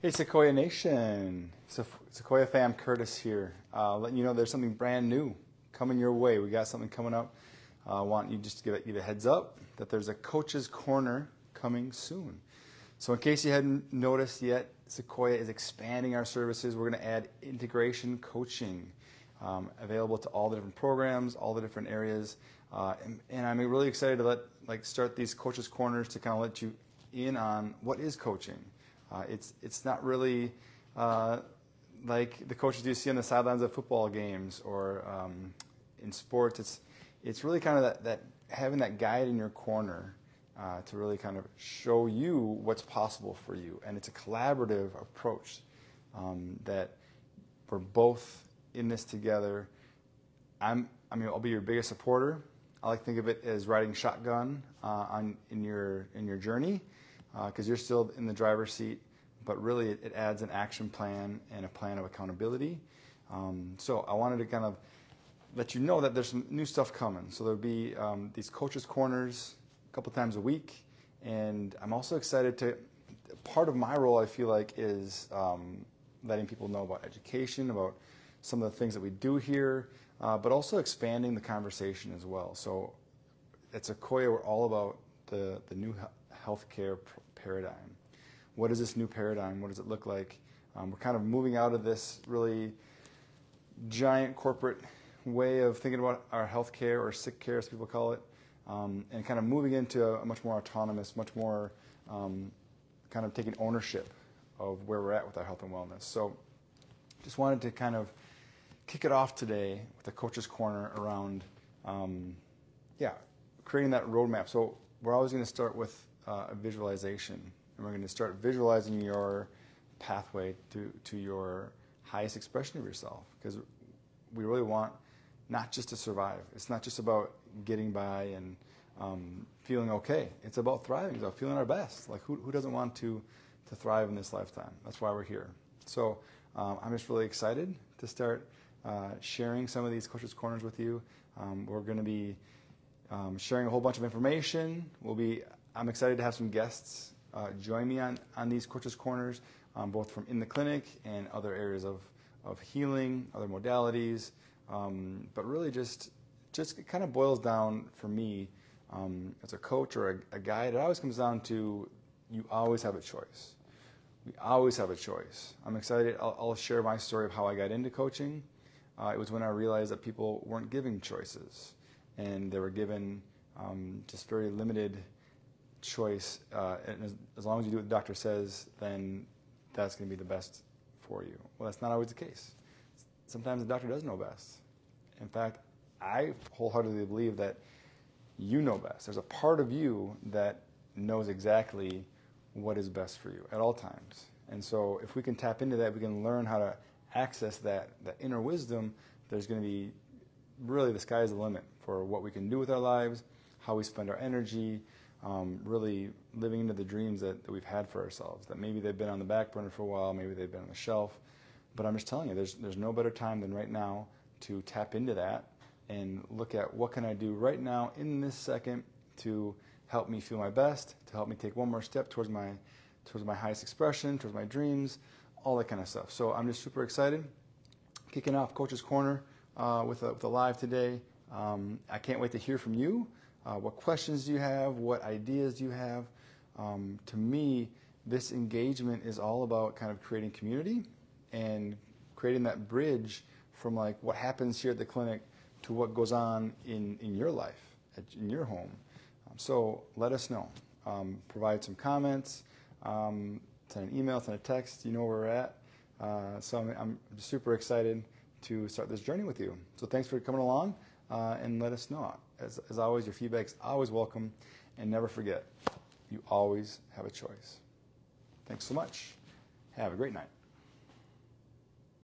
Hey Secoya Nation, Secoya fam, Curtis here, letting you know there's something brand new coming your way. We got something coming up. I want you just to give you the heads up that there's a Coach's Corner coming soon. So in case you hadn't noticed yet, Secoya is expanding our services. We're going to add integration coaching available to all the different programs, all the different areas, and I'm really excited to start these Coach's Corners to kind of let you in on what is coaching. It's not really like the coaches you see on the sidelines of football games or in sports. It's really kind of that having that guide in your corner to really kind of show you what's possible for you. And it's a collaborative approach that we're both in this together. I'll be your biggest supporter. I like to think of it as riding shotgun in your journey. Because you're still in the driver's seat, but really it adds an action plan and a plan of accountability. So I wanted to kind of let you know that there's some new stuff coming. So there'll be these Coach's Corners a couple times a week, and I'm also excited to, part of my role I feel like is letting people know about education, about some of the things that we do here, but also expanding the conversation as well. So at Secoya, we're all about the new healthcare paradigm. What is this new paradigm? What does it look like? We're kind of moving out of this really giant corporate way of thinking about our healthcare, or sick care as people call it, and kind of moving into a much more autonomous, much more kind of taking ownership of where we're at with our health and wellness. So just wanted to kind of kick it off today with a Coach's Corner around creating that roadmap. So we're always going to start with a visualization, and we're going to start visualizing your pathway to your highest expression of yourself, because we really want not just to survive. It's not just about getting by and feeling okay. It's about thriving. It's about feeling our best. Like who doesn't want to thrive in this lifetime? That's why we're here. So I'm just really excited to start sharing some of these Coach's Corners with you. We're going to be sharing a whole bunch of information. I'm excited to have some guests join me on these Coach's Corners, both from in the clinic and other areas of healing, other modalities. But really just it kind of boils down for me as a coach or a guide. It always comes down to you always have a choice. We always have a choice. I'm excited. I'll share my story of how I got into coaching. It was when I realized that people weren't giving choices, and they were given just very limited choice, and as long as you do what the doctor says, then that's going to be the best for you. Well, that's not always the case. Sometimes the doctor does know best. In fact, I wholeheartedly believe that you know best. There's a part of you that knows exactly what is best for you at all times. And so if we can tap into that, we can learn how to access that inner wisdom, there's going to be really the sky's the limit for what we can do with our lives, how we spend our energy, really living into the dreams that we've had for ourselves, that maybe they've been on the back burner for a while, maybe they've been on the shelf. But I'm just telling you, there's no better time than right now to tap into that and look at what can I do right now in this second to help me feel my best, to help me take one more step towards my highest expression, towards my dreams, all that kind of stuff. So I'm just super excited. Kicking off Coach's Corner with a live today. I can't wait to hear from you. What questions do you have? What ideas do you have? To me, this engagement is all about kind of creating community and creating that bridge from like what happens here at the clinic to what goes on in your life, in your home. So let us know. Provide some comments. Send an email, send a text. You know where we're at. So I'm super excited to start this journey with you. So thanks for coming along, and let us know. As always, your feedback's always welcome, and never forget, you always have a choice. Thanks so much. Have a great night.